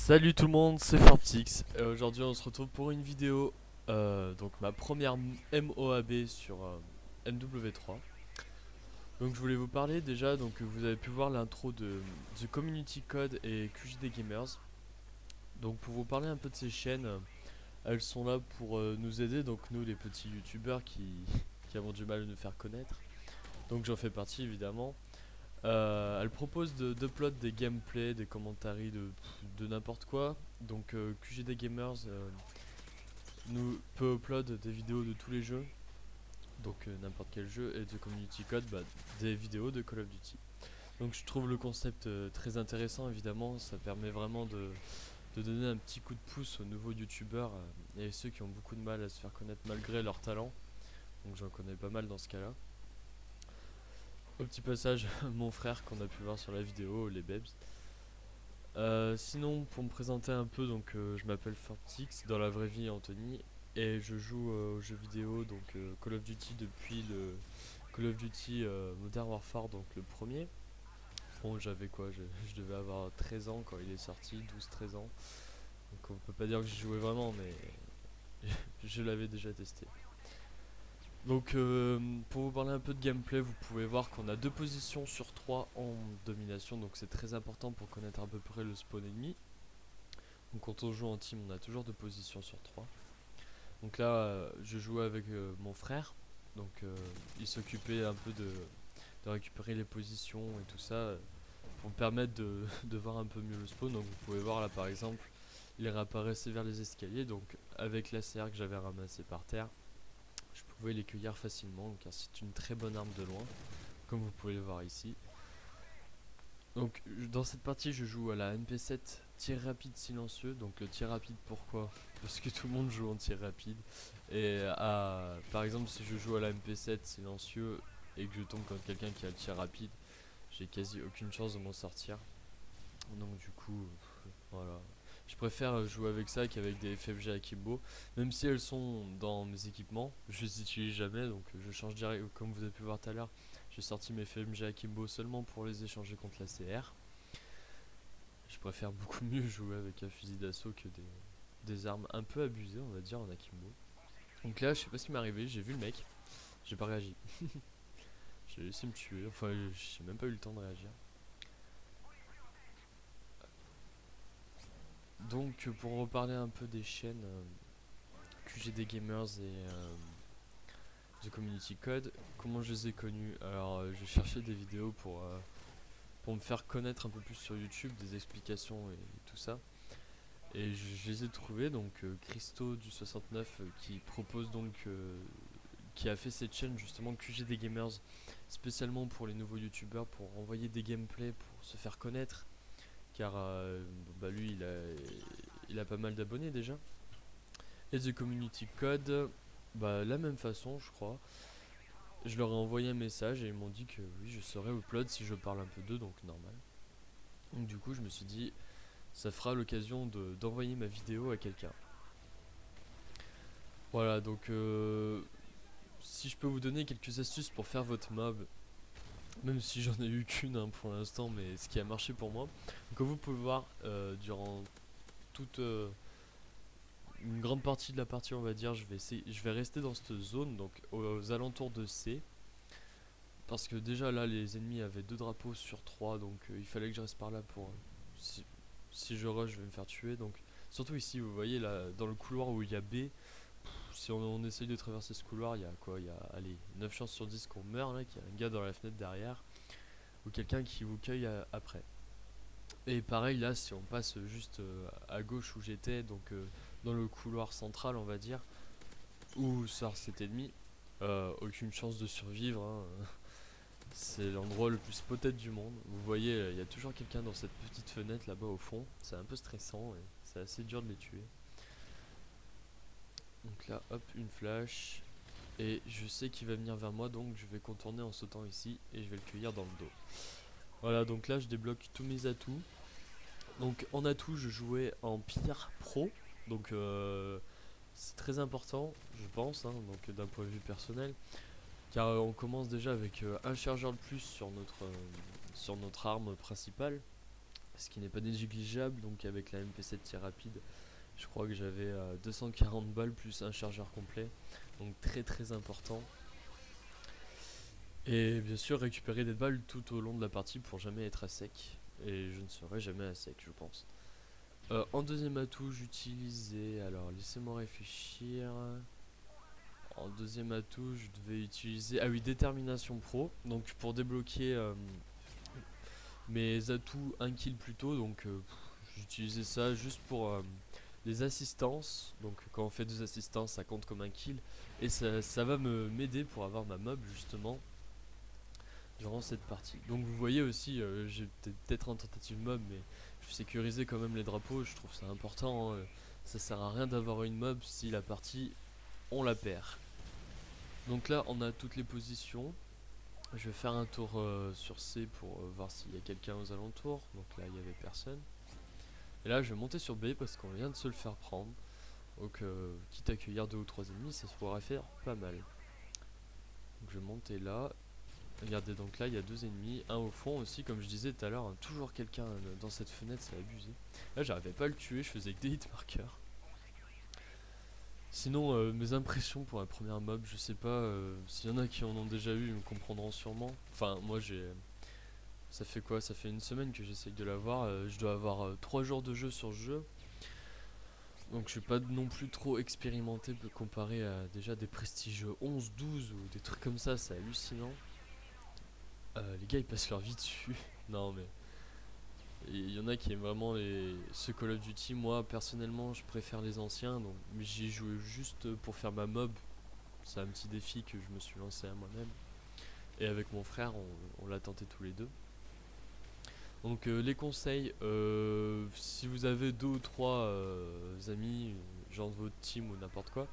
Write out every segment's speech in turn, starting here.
Salut tout le monde, c'est Fortix et aujourd'hui on se retrouve pour une vidéo, donc ma première MOAB sur MW3. Donc je voulais vous parler déjà, donc vous avez pu voir l'intro de The Community Code et QJD Gamers. Donc pour vous parler un peu de ces chaînes, elles sont là pour nous aider, donc nous les petits youtubeurs qui avons du mal à nous faire connaître. Donc j'en fais partie évidemment. Elle propose d'upload des gameplays, des commentaires de n'importe quoi. Donc QGD Gamers nous peut upload des vidéos de tous les jeux, donc n'importe quel jeu, et de Community Code, des vidéos de Call of Duty. Donc je trouve le concept très intéressant évidemment, ça permet vraiment de donner un petit coup de pouce aux nouveaux youtubeurs et ceux qui ont beaucoup de mal à se faire connaître malgré leur talent. Donc j'en connais pas mal dans ce cas là. Au petit passage, mon frère qu'on a pu voir sur la vidéo, les Babes. Sinon, pour me présenter un peu, donc je m'appelle Fortix, dans la vraie vie Anthony, et je joue aux jeux vidéo, donc Call of Duty depuis le Call of Duty Modern Warfare, donc le premier. Bon, j'avais quoi, je devais avoir 13 ans quand il est sorti, 12-13 ans. Donc on peut pas dire que j'y jouais vraiment, mais je l'avais déjà testé. Donc pour vous parler un peu de gameplay, vous pouvez voir qu'on a deux positions sur 3 en domination, donc c'est très important pour connaître à peu près le spawn ennemi. Donc quand on joue en team, on a toujours deux positions sur 3. Donc là, je jouais avec mon frère, donc il s'occupait un peu de récupérer les positions et tout ça pour me permettre de voir un peu mieux le spawn. Donc vous pouvez voir là par exemple, il réapparaissait vers les escaliers, donc avec l'ACR que j'avais ramassé par terre, je pouvais les cueillir facilement car c'est une très bonne arme de loin, comme vous pouvez le voir ici. Donc dans cette partie je joue à la MP7 tir rapide silencieux. Donc le tir rapide, pourquoi? Parce que tout le monde joue en tir rapide. Et par exemple si je joue à la MP7 silencieux et que je tombe contre quelqu'un qui a le tir rapide, j'ai quasi aucune chance de m'en sortir. Donc du coup voilà, je préfère jouer avec ça qu'avec des FFG Akimbo. Même si elles sont dans mes équipements, je les utilise jamais, donc je change direct. Comme vous avez pu voir tout à l'heure, j'ai sorti mes FMG Akimbo seulement pour les échanger contre la CR. Je préfère beaucoup mieux jouer avec un fusil d'assaut que des armes un peu abusées, on va dire, en Akimbo. Donc là, je sais pas ce qui m'est arrivé, j'ai vu le mec, j'ai pas réagi. J'ai laissé me tuer, enfin, j'ai même pas eu le temps de réagir. Donc, pour reparler un peu des chaînes QGD Gamers et The Community Code, comment je les ai connus? Alors, je cherchais des vidéos pour me faire connaître un peu plus sur YouTube, des explications et tout ça. Et je les ai trouvés, donc Christo du 69 qui propose donc qui a fait cette chaîne justement QGD Gamers spécialement pour les nouveaux youtubeurs, pour envoyer des gameplays pour se faire connaître, car lui il a pas mal d'abonnés déjà. Et The Community Code, la même façon je crois. Je leur ai envoyé un message et ils m'ont dit que oui, je serais upload si je parle un peu d'eux, donc normal. Donc du coup je me suis dit ça fera l'occasion d'envoyer ma vidéo à quelqu'un. Voilà, donc si je peux vous donner quelques astuces pour faire votre mob, même si j'en ai eu qu'une pour l'instant, mais ce qui a marché pour moi. Donc, comme vous pouvez voir, durant toute une grande partie de la partie, on va dire, je vais rester dans cette zone, donc aux alentours de C. Parce que déjà là, les ennemis avaient 2 drapeaux sur 3, donc il fallait que je reste par là pour... si je rush, je vais me faire tuer. Donc surtout ici, vous voyez, là, dans le couloir où il y a B, si on essaye de traverser ce couloir, il y a quoi? Il y a, allez, 9 chances sur 10 qu'on meurt là, qu'il y a un gars dans la fenêtre derrière, ou quelqu'un qui vous cueille après. Et pareil là, si on passe juste à gauche où j'étais, donc dans le couloir central on va dire, où sort cet ennemi, aucune chance de survivre, hein. C'est l'endroit le plus spotted du monde. Vous voyez, il y a toujours quelqu'un dans cette petite fenêtre là-bas au fond. C'est un peu stressant et c'est assez dur de les tuer. Donc là, hop, une flash. Et je sais qu'il va venir vers moi, donc je vais contourner en sautant ici et je vais le cueillir dans le dos. Voilà, donc là je débloque tous mes atouts. Donc en atout, je jouais en pierre pro. Donc c'est très important, je pense, hein, donc d'un point de vue personnel. Car on commence déjà avec un chargeur de plus sur notre arme principale. ce qui n'est pas négligeable. Donc avec la MP7 tir rapide, je crois que j'avais 240 balles plus un chargeur complet, donc très très important. Et bien sûr récupérer des balles tout au long de la partie pour jamais être à sec, et je ne serai jamais à sec je pense. En deuxième atout j'utilisais, alors laissez-moi réfléchir. En deuxième atout je devais utiliser, ah oui, détermination pro, donc pour débloquer mes atouts un kill plus tôt, donc j'utilisais ça juste pour les assistances. Donc quand on fait 2 assistances ça compte comme un kill, et ça va m'aider pour avoir ma mob justement durant cette partie. Donc vous voyez aussi, j'ai peut-être un tentative mob, mais je sécurisais quand même les drapeaux, je trouve ça important, hein. Ça sert à rien d'avoir une mob si la partie on la perd. Donc là on a toutes les positions. Je vais faire un tour sur C pour voir s'il y a quelqu'un aux alentours. Donc là il n'y avait personne. Et là je vais monter sur B parce qu'on vient de se le faire prendre. Donc quitte à accueillir 2 ou 3 ennemis, ça se pourrait faire pas mal. Donc je vais monter là. Regardez, donc là il y a 2 ennemis, un au fond aussi, comme je disais tout à l'heure, hein, toujours quelqu'un dans cette fenêtre, c'est abusé. Là j'arrivais pas à le tuer, je faisais que des hit markers. Sinon mes impressions pour la première mob, je sais pas, s'il y en a qui en ont déjà eu, ils me comprendront sûrement. Enfin moi j'ai... Ça fait quoi? Ça fait une semaine que j'essaye de l'avoir, je dois avoir 3 jours de jeu sur ce jeu. Donc je suis pas non plus trop expérimenté comparé à déjà des prestiges 11, 12 ou des trucs comme ça, c'est hallucinant. Les gars ils passent leur vie dessus. Non mais il y en a qui aiment vraiment ce Call of Duty. Moi personnellement je préfère les anciens, donc j'y joue juste pour faire ma mob. C'est un petit défi que je me suis lancé à moi-même. Et avec mon frère on l'a tenté tous les deux. Donc les conseils, si vous avez 2 ou 3 amis, genre de votre team ou n'importe quoi,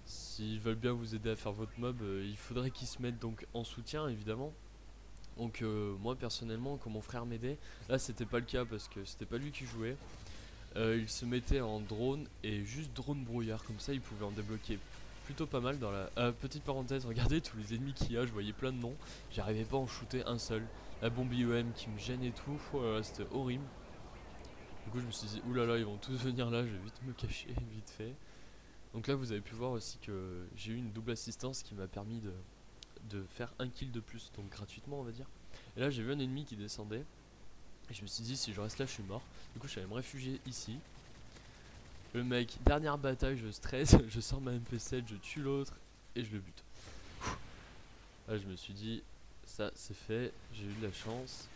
s'ils veulent bien vous aider à faire votre mob, il faudrait qu'ils se mettent donc en soutien évidemment. Donc moi personnellement quand mon frère m'aidait, là c'était pas le cas parce que c'était pas lui qui jouait. Il se mettait en drone et juste drone brouillard, comme ça il pouvait en débloquer plutôt pas mal dans la... petite parenthèse, regardez tous les ennemis qu'il y a, je voyais plein de noms, j'arrivais pas à en shooter un seul. La bombe IOM qui me gêne et tout, oh là là, c'était horrible. Du coup je me suis dit oulala ils vont tous venir là, je vais vite me cacher vite fait. Donc là vous avez pu voir aussi que j'ai eu une double assistance qui m'a permis de faire un kill de plus, donc gratuitement on va dire. Et là j'ai vu un ennemi qui descendait, et je me suis dit si je reste là je suis mort. Du coup je suis allé me réfugier ici. Le mec, dernière bataille, je stresse, je sors ma MP7, je tue l'autre et je le bute. Là je me suis dit ça c'est fait, j'ai eu de la chance.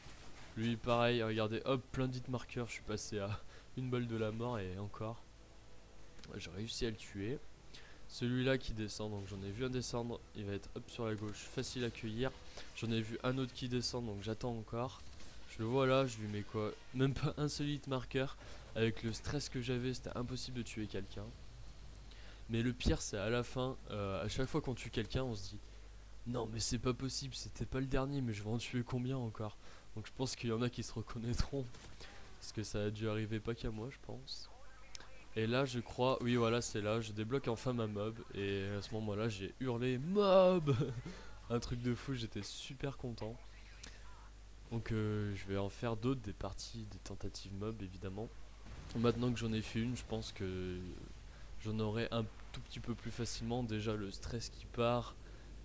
Lui pareil, regardez, hop, plein de hit marqueurs, je suis passé à une balle de la mort et encore. J'ai réussi à le tuer. Celui-là qui descend, donc j'en ai vu un descendre, il va être hop sur la gauche, facile à cueillir. J'en ai vu un autre qui descend, donc j'attends encore. Je le vois là, je lui mets quoi? Même pas un seul hit marqueur. Avec le stress que j'avais, c'était impossible de tuer quelqu'un. Mais le pire, c'est à la fin, à chaque fois qu'on tue quelqu'un, on se dit non, mais c'est pas possible, c'était pas le dernier, mais je vais en tuer combien encore? Donc je pense qu'il y en a qui se reconnaîtront. Parce que ça a dû arriver pas qu'à moi, je pense. Et là, je crois, oui, voilà, c'est là, je débloque enfin ma mob. Et à ce moment-là, j'ai hurlé mob. Un truc de fou, j'étais super content. Donc je vais en faire d'autres, des parties, des tentatives mob évidemment. Maintenant que j'en ai fait une, je pense que j'en aurai un tout petit peu plus facilement. Déjà le stress qui part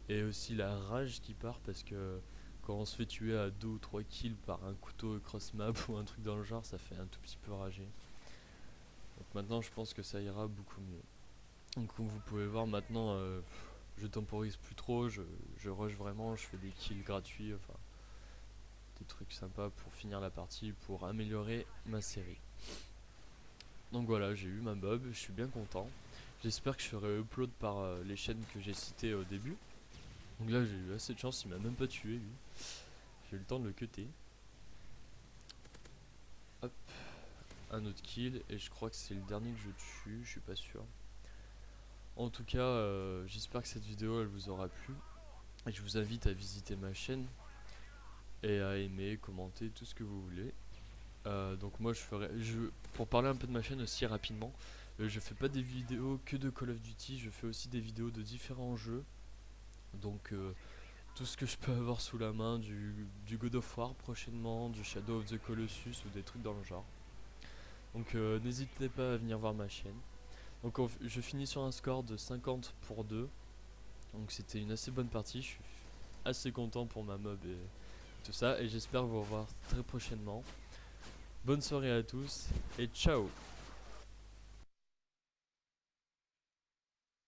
et aussi la rage qui part, parce que quand on se fait tuer à 2 ou 3 kills par un couteau cross map ou un truc dans le genre, ça fait un tout petit peu rager. Donc maintenant je pense que ça ira beaucoup mieux. Donc comme vous pouvez voir maintenant, je temporise plus trop, je rush vraiment, je fais des kills gratuits, enfin des trucs sympas pour finir la partie, pour améliorer ma série. Donc voilà, j'ai eu ma mob, je suis bien content. J'espère que je ferai upload par les chaînes que j'ai citées au début. Donc là j'ai eu assez de chance, il m'a même pas tué lui. J'ai eu le temps de le cutter. Hop, un autre kill, et je crois que c'est le dernier que je tue, je suis pas sûr. En tout cas, j'espère que cette vidéo elle vous aura plu. Et je vous invite à visiter ma chaîne et à aimer, commenter, tout ce que vous voulez. Donc moi pour parler un peu de ma chaîne aussi rapidement, je fais pas des vidéos que de Call of Duty, je fais aussi des vidéos de différents jeux. Donc tout ce que je peux avoir sous la main, du God of War prochainement, du Shadow of the Colossus ou des trucs dans le genre. Donc n'hésitez pas à venir voir ma chaîne. Donc je finis sur un score de 50 pour 2. Donc c'était une assez bonne partie, je suis assez content pour ma mob et tout ça. Et j'espère vous revoir très prochainement. Bonne soirée à tous et ciao.